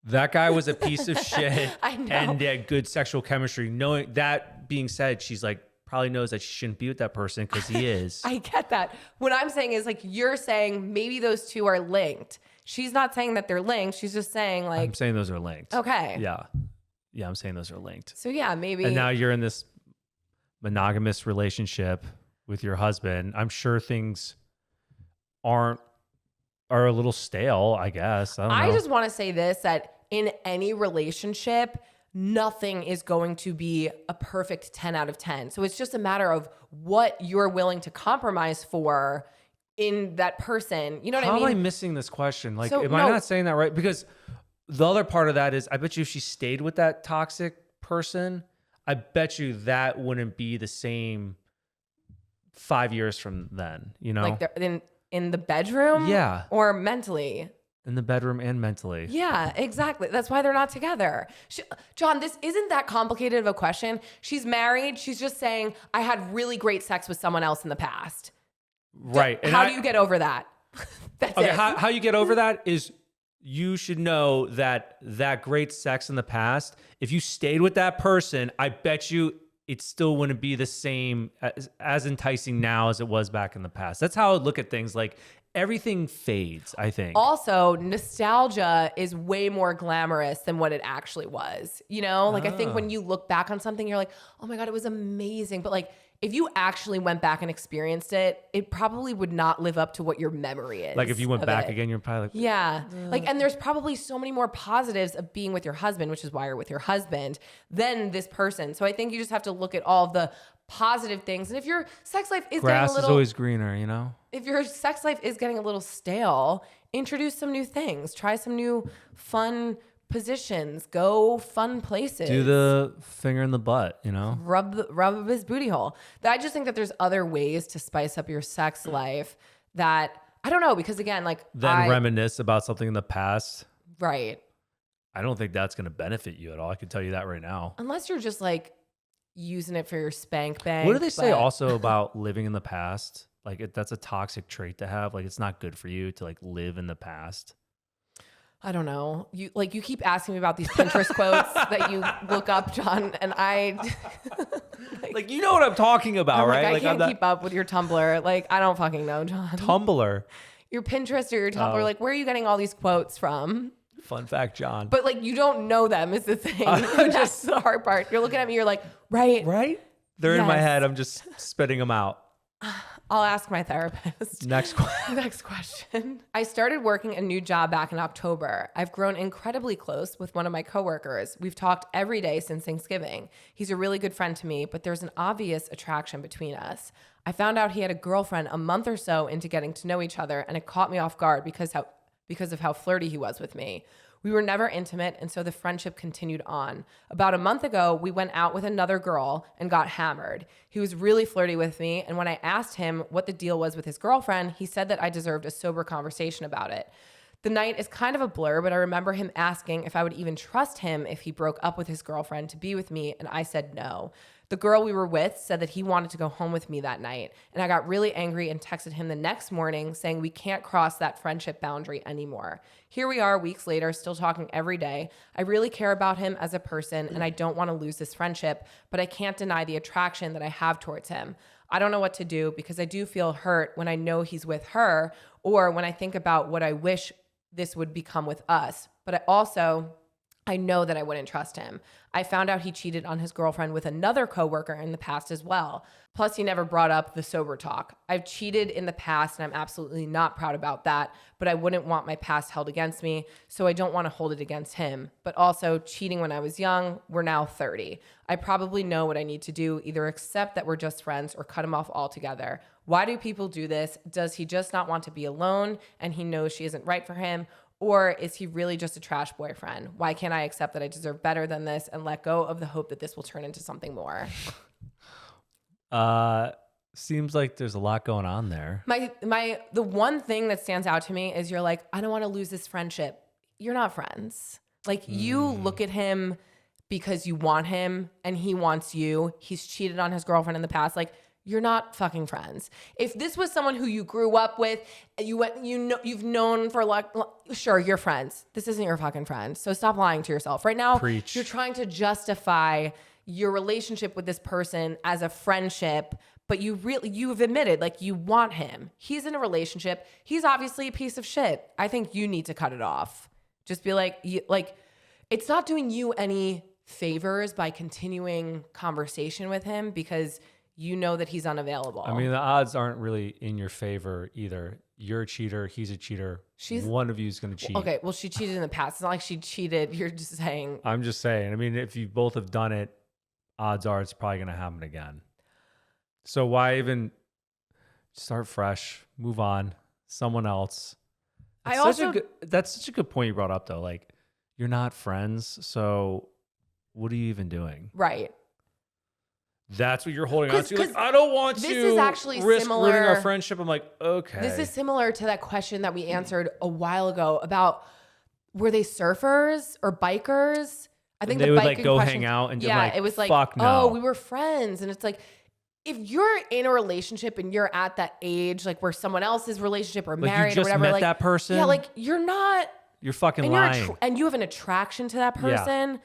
That guy was a piece of shit. I know. And had good sexual chemistry. Knowing that being said, she's like probably knows that she shouldn't be with that person because he is. I get that. What I'm saying is like you're saying maybe those two are linked. She's not saying that they're linked. She's just saying like I'm saying those are linked. Okay. Yeah. Yeah, I'm saying those are linked. So yeah, maybe. And now you're in this monogamous relationship with your husband. I'm sure things are a little stale, I guess. I don't know. I just want to say this, that in any relationship, nothing is going to be a perfect 10 out of 10. So it's just a matter of what you're willing to compromise for in that person. You know what I mean? How am I missing this question? Like, So, am I not saying that right? Because the other part of that is, I bet you if she stayed with that toxic person, I bet you that wouldn't be the same 5 years from then, Like they're in the bedroom? Yeah. Or mentally? In the bedroom and mentally. Yeah, exactly. That's why they're not together. John, this isn't that complicated of a question. She's married. She's just saying, I had really great sex with someone else in the past. Right. How do you get over that? That's Okay, it. how you get over that is you should know that great sex in the past, if you stayed with that person, I bet you it still wouldn't be the same as enticing now as it was back in the past. That's how I would look at things. Like, everything fades, I think. Also, nostalgia is way more glamorous than what it actually was. Like I think when you look back on something, you're like, oh my God, it was amazing. But like, if you actually went back and experienced it, it probably would not live up to what your memory is. Like if you went of back it. again, you're probably like, Yeah. Like, and there's probably so many more positives of being with your husband, which is why you're with your husband, than this person. So I think you just have to look at all of the positive things. And if your sex life is grass getting a little, is always greener, if your sex life is getting a little stale, introduce some new things, try some new fun positions, go fun places. Do the finger in the butt, Rub his booty hole. I just think that there's other ways to spice up your sex life that I don't know, because again, like Then reminisce about something in the past. Right. I don't think that's going to benefit you at all. I can tell you that right now. Unless you're just like using it for your spank bank. What do they say also about living in the past? Like that's a toxic trait to have. Like it's not good for you to like live in the past. I don't know. You keep asking me about these Pinterest quotes that you look up, John, and I like you know what I'm talking about, right? I can't keep up with your Tumblr. Like I don't fucking know, John. Tumblr. Your Pinterest or your Tumblr, like where are you getting all these quotes from? Fun fact, John. But like you don't know them is the thing. That's the hard part. You're looking at me, you're like, right. Right? They're in my Yes. head. I'm just spitting them out. I'll ask my therapist. Next question. Next question. I started working a new job back in October. I've grown incredibly close with one of my coworkers. We've talked every day since Thanksgiving. He's a really good friend to me, but there's an obvious attraction between us. I found out he had a girlfriend a month or so into getting to know each other, and it caught me off guard because of how flirty he was with me. We were never intimate, and so the friendship continued on. About a month ago, we went out with another girl and got hammered. He was really flirty with me, and when I asked him what the deal was with his girlfriend, he said that I deserved a sober conversation about it. The night is kind of a blur, but I remember him asking if I would even trust him if he broke up with his girlfriend to be with me, and I said no. The girl we were with said that he wanted to go home with me that night, and I got really angry and texted him the next morning saying we can't cross that friendship boundary anymore. Here we are weeks later, still talking every day. I really care about him as a person, and I don't want to lose this friendship, but I can't deny the attraction that I have towards him. I don't know what to do because I do feel hurt when I know he's with her or when I think about what I wish this would become with us. But I know that I wouldn't trust him. I found out he cheated on his girlfriend with another coworker in the past as well. Plus, he never brought up the sober talk. I've cheated in the past and I'm absolutely not proud about that, but I wouldn't want my past held against me, so I don't want to hold it against him. But also, cheating when I was young, we're now 30. I probably know what I need to do, either accept that we're just friends or cut him off altogether. Why do people do this? Does he just not want to be alone and he knows she isn't right for him? Or is he really just a trash boyfriend? Why can't I accept that I deserve better than this and let go of the hope that this will turn into something more? Seems like there's a lot going on there. The one thing that stands out to me is you're like, I don't want to lose this friendship. You're not friends. Like you look at him because you want him and he wants you. He's cheated on his girlfriend in the past. Like, you're not fucking friends. If this was someone who you grew up with, you've known for like, sure, you're friends. This isn't your fucking friend. So stop lying to yourself. Right now, Preach. You're trying to justify your relationship with this person as a friendship, but you've admitted like you want him. He's in a relationship. He's obviously a piece of shit. I think you need to cut it off. Just be like, it's not doing you any favors by continuing conversation with him because you know that he's unavailable. I mean, the odds aren't really in your favor either. You're a cheater. He's a cheater. One of you is going to cheat. Okay, well, she cheated in the past. It's not like she cheated. You're just saying. I'm just saying. I mean, if you both have done it, odds are it's probably going to happen again. So why even start fresh, move on, someone else? That's such a good point you brought up, though. Like, you're not friends, so what are you even doing? Right. That's what you're holding on to. Like, I don't want this to is actually risk similar, ruining our friendship. I'm like, okay. This is similar to that question that we answered a while ago about were they surfers or bikers? I think they would like go hang out and it was like, fuck no. Oh, we were friends. And it's like, if you're in a relationship and you're at that age, like where someone else's relationship or like married you just or whatever, met like that person. Yeah, like you're not. You're fucking and lying. And you have an attraction to that person. Yeah.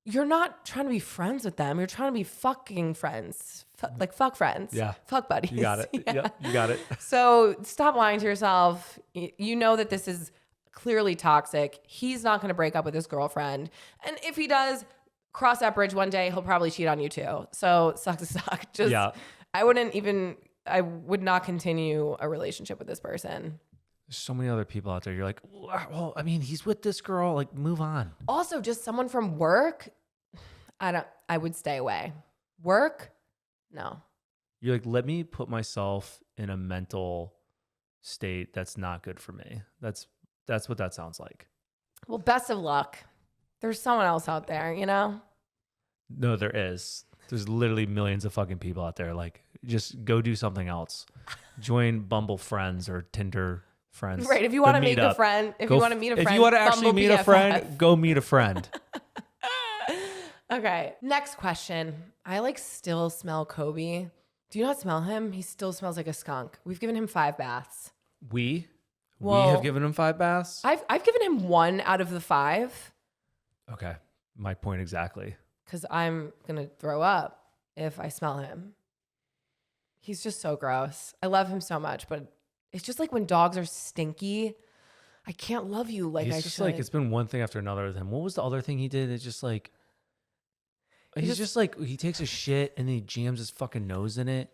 You're not trying to be friends with them. You're trying to be fucking friends. Like fuck friends. Yeah. Fuck buddies. You got it. Yeah. Yep, you got it. So stop lying to yourself. You know that this is clearly toxic. He's not going to break up with his girlfriend. And if he does, cross that bridge one day, he'll probably cheat on you too. So suck to suck. Just, yeah. I would not continue a relationship with this person. There's so many other people out there. You're like, well, I mean, he's with this girl. Like, move on. Also, just someone from work, I would stay away. Work, no. You're like, let me put myself in a mental state that's not good for me. That's what that sounds like. Well, best of luck. There's someone else out there, you know? No, there is. There's literally millions of fucking people out there. Like, just go do something else. Join Bumble Friends or Tinder Friends. Right. If you want to make a friend, if you want to meet a friend, if you want to actually meet a friend, go meet a friend. Okay. Next question. I still smell Kobe. Do you not smell him? He still smells like a skunk. We've given him 5 baths. We have given him 5 baths? I've given him 1 out of the 5. Okay. My point exactly. Because I'm going to throw up if I smell him. He's just so gross. I love him so much, but it's just like when dogs are stinky, I can't love you like I should. Like, it's been one thing after another with him. What was the other thing he did? It's just like, he's just like, he takes a shit and then he jams his fucking nose in it.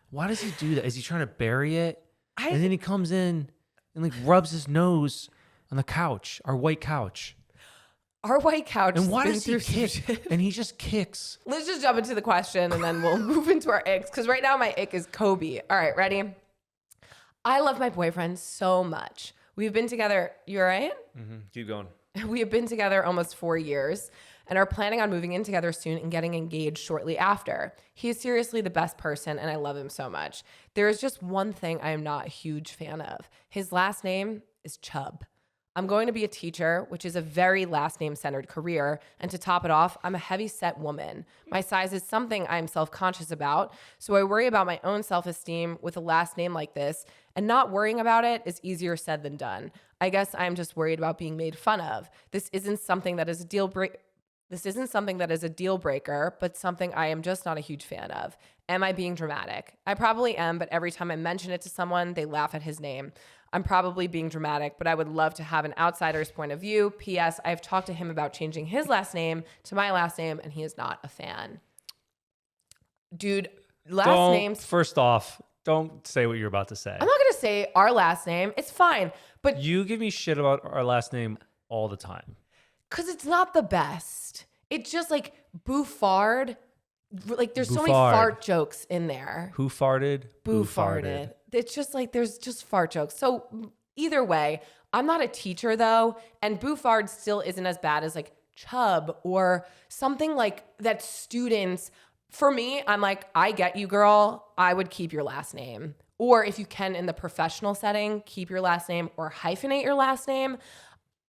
Why does he do that? Is he trying to bury it? I- And then he comes in and like rubs his nose on the couch, our white couch. Our white couch. And why has does been he through some kick? shit. And he just kicks. Let's just jump into the question and then we'll move into our icks. Because right now my ick is Kobe. All right, ready? I love my boyfriend so much. We've been together. You all right? Mm-hmm. Keep going. We have been together almost 4 years and are planning on moving in together soon and getting engaged shortly after. He is seriously the best person and I love him so much. There is just one thing I am not a huge fan of. His last name is Chubb. I'm going to be a teacher, which is a very last name centered career. And to top it off, I'm a heavy set woman. My size is something I'm self-conscious about. So I worry about my own self-esteem with a last name like this. And not worrying about it is easier said than done. I guess I'm just worried about being made fun of. This isn't something that is a deal breaker, but something I am just not a huge fan of. Am I being dramatic? I probably am, but every time I mention it to someone, they laugh at his name. I'm probably being dramatic, but I would love to have an outsider's point of view. P.S. I've talked to him about changing his last name to my last name, and he is not a fan. Dude, names. First off, don't say what you're about to say. I'm not going to say our last name. It's fine. But You give me shit about our last name all the time. because it's not the best. It's just like Bouffard. Like there's so many Bouffard. fart jokes in there. Who farted? Boo farted. It's just like there's just fart jokes. So either way, I'm not a teacher though, and Bouffard still isn't as bad as like Chubb or something like that. Students, for me, I'm like, I get you, girl. I would keep your last name, or if you can in the professional setting, keep your last name or hyphenate your last name,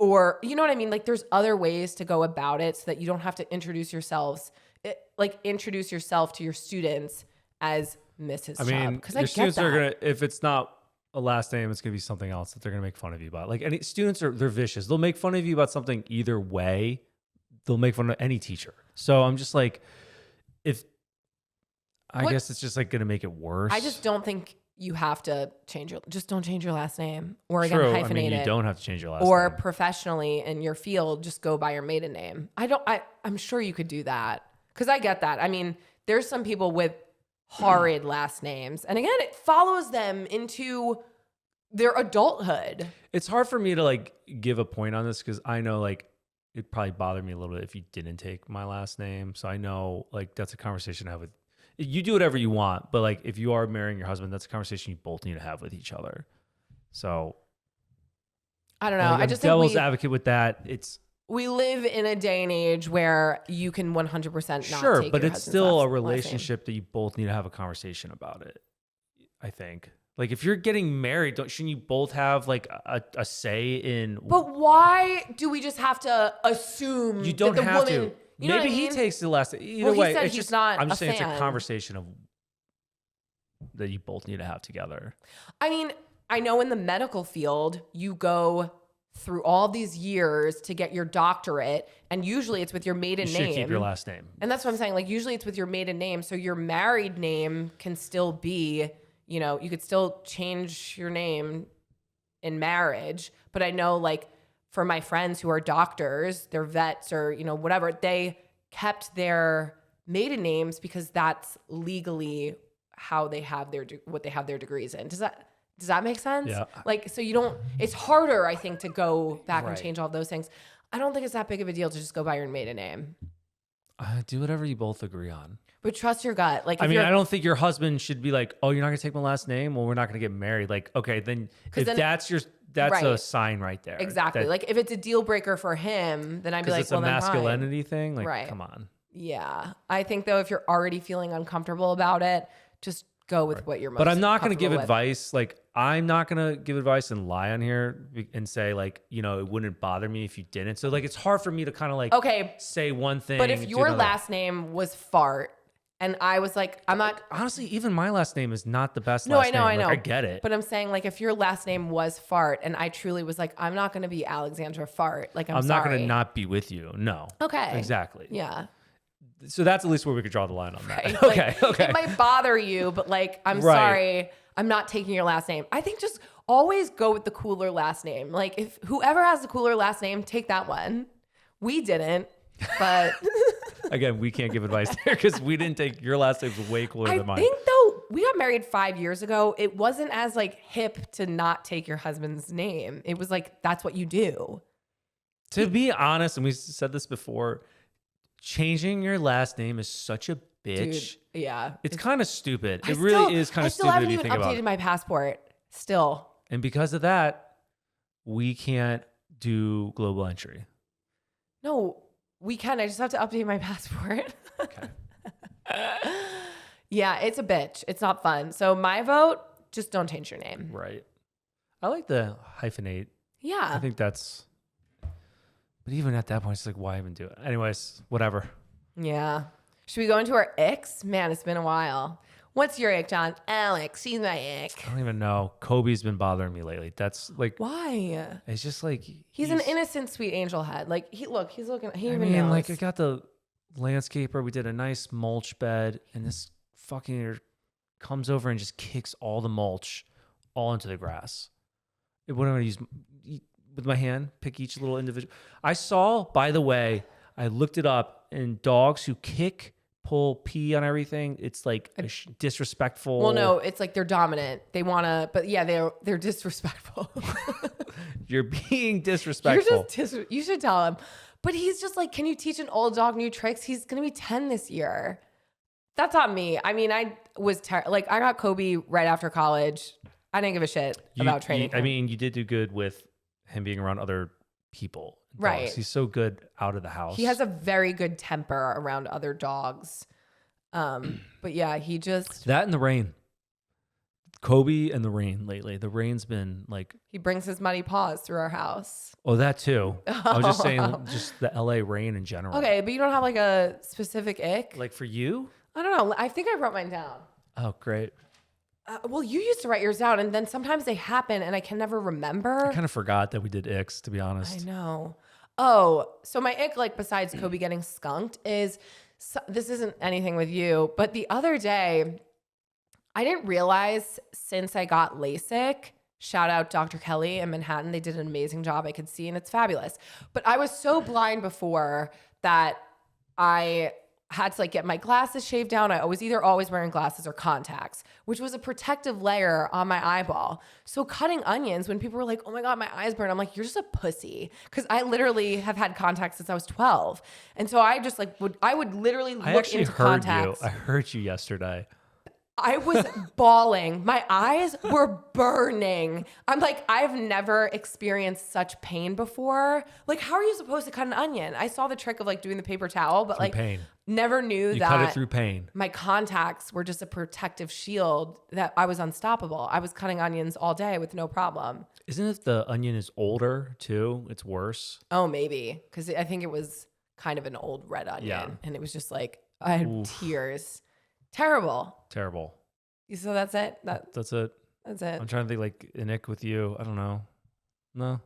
or you know what I mean. Like there's other ways to go about it so that you don't have to introduce yourself to your students as Mrs. I mean, because your I get students that. are gonna, if it's not a last name, it's gonna be something else that they're gonna make fun of you about. Like any students they're vicious. They'll make fun of you about something either way. They'll make fun of any teacher. So I'm just like, I guess it's just like gonna make it worse. I just don't think you have to don't change your last name, or again True. hyphenate I mean, you it. don't have to change your last Or name. professionally in your field, just go by your maiden name. I'm sure you could do that because I get that. I mean, there's some people with horrid last names, and again, it follows them into their adulthood. It's hard for me to like give a point on this because I know like it'd probably bother me a little bit if you didn't take my last name. So I know like that's a conversation I have with you. Do whatever you want, but like if you are marrying your husband, that's a conversation you both need to have with each other. So I don't know. like, I I'm just devil's think advocate with that. we live in a day and age where you can 100% not Sure, take but your it's husband's still a last name. relationship that you both need to have a conversation about it. I think. Like if you're getting married, shouldn't you both have like a say in? But why do we just have to assume You don't that the have woman, to. You know Maybe what I he mean? takes the last. Either Well, he way, said it's he's just. not I'm just a saying it's fan. a conversation that you both need to have together. I mean, I know in the medical field, you go through all these years to get your doctorate, and usually it's with your maiden You name. should keep your last name. And that's what I'm saying. Like usually it's with your maiden name, so your married name can still be, you could still change your name in marriage. But I know like for my friends who are doctors, they're vets or, whatever, they kept their maiden names because that's legally how they have what they have their degrees in. Does that make sense? Yeah. Like, so it's harder, I think, to go back and Right. change all those things. I don't think it's that big of a deal to just go by your maiden name. Do whatever you both agree on. But trust your gut. Like, I mean, I don't think your husband should be like, "Oh, you're not gonna take my last name. Well, we're not gonna get married." Like, okay, then if that's a Right. sign right there. Exactly. That, like, if it's a deal breaker for him, then I'd be like, it's well, a then fine. masculinity thing. Like, Right. come on. Yeah. I think, though, if you're already feeling uncomfortable about it, just go with what you're most But I'm not going to give comfortable with. advice. Like, I'm not going to give advice and lie on here and say, like, it wouldn't bother me if you didn't. So, like, it's hard for me to kind of like say one thing. But if do your another. last name was Fart, and I was like, I'm not. Honestly, even my last name is not the best No, last I know, name. I know. Like, I get it. But I'm saying, like, if your last name was Fart, and I truly was like, I'm not going to be Alexandra Fart. Like, I'm not going sorry. to not be with you. No. Okay. Exactly. Yeah. So that's at least where we could draw the line on that. Right? Okay. Like, okay. It might bother you, but like, I'm Right. sorry, I'm not taking your last name. I think just always go with the cooler last name. Like, if whoever has the cooler last name, take that one. We didn't, but Again, we can't give advice there because we didn't take your last name's way cooler I than mine. think though, we got married 5 years ago. It wasn't as like hip to not take your husband's name. It was like, that's what you do. To be honest, and we said this before, changing your last name is such a bitch. Dude, yeah. It's kind of stupid. It really is kind of stupid if you think about it. I still haven't even updated my passport. Still. And because of that, we can't do global entry. No, we can. I just have to update my passport. Okay. Yeah, it's a bitch. It's not fun. So my vote, just don't change your name. Right. I like the hyphenate. Yeah. I think that's... But even at that point, it's like, why even do it? Anyways, whatever. Yeah. Should we go into our icks? Man, it's been a while. What's your ick, John? Alex, she's my ick. I don't even know. Kobe's been bothering me lately. That's like... Why? It's just like... He's an innocent, sweet angel head. Like, he's looking... He even knows. knows. Like, I got the landscaper. We did a nice mulch bed. And this fucking comes over and just kicks all the mulch all into the grass. What am I going to use... With my hand, pick each little individual. I saw, by the way, I looked it up, and dogs who kick, pull, pee on everything, it's like disrespectful. Well, no, it's like they're dominant. They want to, but yeah, they're disrespectful. You're being disrespectful. You should tell him. But he's just like, can you teach an old dog new tricks? He's going to be 10 this year. That's not me. I mean, I was I got Kobe right after college. I didn't give a shit about training him. I mean, you did do good with him being around other people. Dogs. Right. He's so good out of the house. He has a very good temper around other dogs. But yeah, he just... That and the rain. Kobe and the rain lately. The rain's been like... He brings his muddy paws through our house. Oh, that too. I was just saying just the LA rain in general. Okay, but you don't have like a specific ick? Like for you? I don't know. I think I wrote mine down. Oh, great. Well, you used to write yours down, and then sometimes they happen, and I can never remember. I kind of forgot that we did Icks, to be honest. I know. Oh, so my ick, like besides Kobe getting skunked, is this isn't anything with you, but the other day, I didn't realize since I got LASIK, shout out Dr. Kelly in Manhattan, they did an amazing job. I could see, and it's fabulous. But I was so blind before that I had to like get my glasses shaved down. I was either always wearing glasses or contacts, which was a protective layer on my eyeball. So cutting onions, when people were like, oh my God, my eyes burn, I'm like, you're just a pussy. Cause I literally have had contacts since I was 12. And so I just like I would literally look into contacts. I heard you yesterday. I was bawling. My eyes were burning. I'm like, I've never experienced such pain before. Like, how are you supposed to cut an onion? I saw the trick of like doing the paper towel, but through like pain. Never knew you that cut it through pain. My contacts were just a protective shield that I was unstoppable. I was cutting onions all day with no problem. Isn't it the onion is older too? It's worse. Oh, maybe. Because I think it was kind of an old red onion. Yeah. And it was just like, I had tears. Terrible. So that's it. That's it. That's it. I'm trying to think like an ick with you. I don't know. No.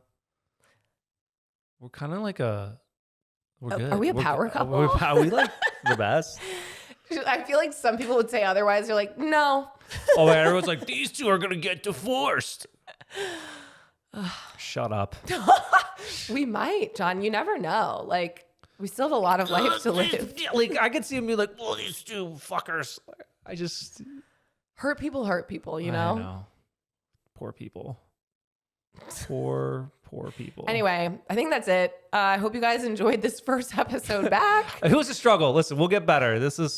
We're kind of like we're good. Are we a power couple? We like the best. I feel like some people would say otherwise. They're like, no. Oh, man, everyone's like, these two are going to get divorced. Shut up. We might, John. You never know. Like, we still have a lot of life to live. Like, I could see him be like, well, these two fuckers. I just... Hurt people, you know? I know. Poor people. Poor people. Anyway, I think that's it. I hope you guys enjoyed this first episode back. It was a struggle. Listen, we'll get better.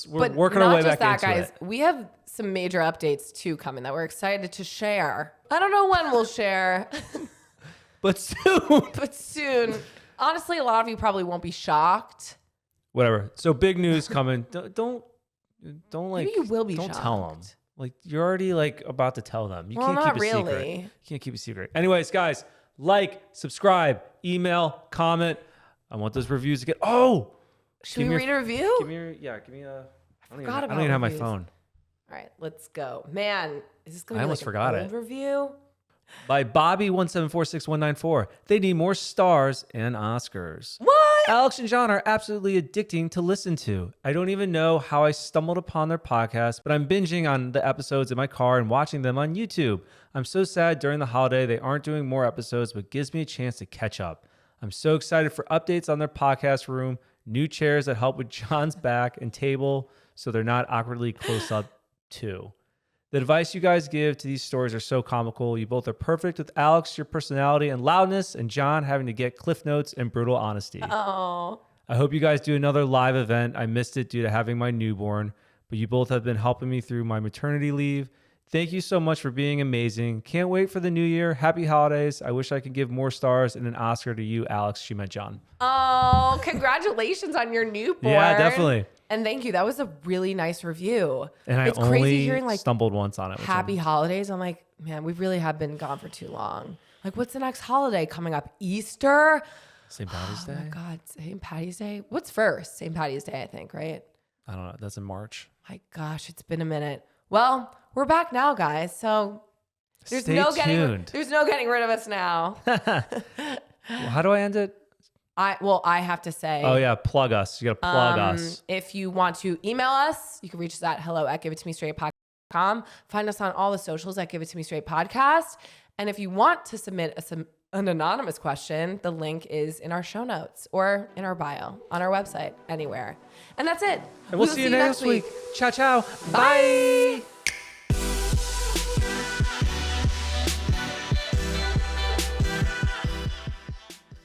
We're working our way back into guys. it. We have some major updates too coming that we're excited to share. I don't know when we'll share. But soon. Honestly, a lot of you probably won't be shocked. Whatever. So big news coming. Don't like. Maybe you will be don't shocked. Tell them. Like you're already like about to tell them. You can't not keep a secret. really. You can't keep a secret. Anyways, guys, like, subscribe, email, comment. I want those reviews to get. Oh, should we read a review? Give me a. I don't forgot even have my phone. All right, let's go. Man, is this going to be almost forgot an old review? By Bobby1746194. They need more stars and Oscars. What? Alex and John are absolutely addicting to listen to. I don't even know how I stumbled upon their podcast, but I'm binging on the episodes in my car and watching them on YouTube. I'm so sad during the holiday they aren't doing more episodes, but gives me a chance to catch up. I'm so excited for updates on their podcast room, new chairs that help with John's back and table so they're not awkwardly close up too. The advice you guys give to these stories are so comical. You both are perfect with Alex, your personality and loudness, and John having to get cliff notes and brutal honesty. Oh. I hope you guys do another live event. I missed it due to having my newborn, but you both have been helping me through my maternity leave. Thank you so much for being amazing. Can't wait for the new year. Happy holidays. I wish I could give more stars and an Oscar to you, Alex. She meant John. Oh, congratulations on your newborn. Yeah, definitely. And thank you. That was a really nice review. And it's I crazy only hearing like stumbled once on it. happy holidays. I'm like, man, we really have been gone for too long. Like, what's the next holiday coming up? Easter? St. Patty's Day? Oh my God, St. Patty's Day? What's first? St. Patty's Day, I think, right? I don't know. That's in March. My gosh, it's been a minute. Well, we're back now, guys. So there's Stay no tuned. getting rid of us now. Well, how do I end it? I have to say. Oh yeah, plug us. You gotta plug us. If you want to email us, you can reach us at hello@giveittomestraight.com. Find us on all the socials at Give It To Me Straight Podcast. And if you want to submit an anonymous question, the link is in our show notes or in our bio on our website, anywhere. And that's it. And we'll see you next week. Ciao, ciao. Bye.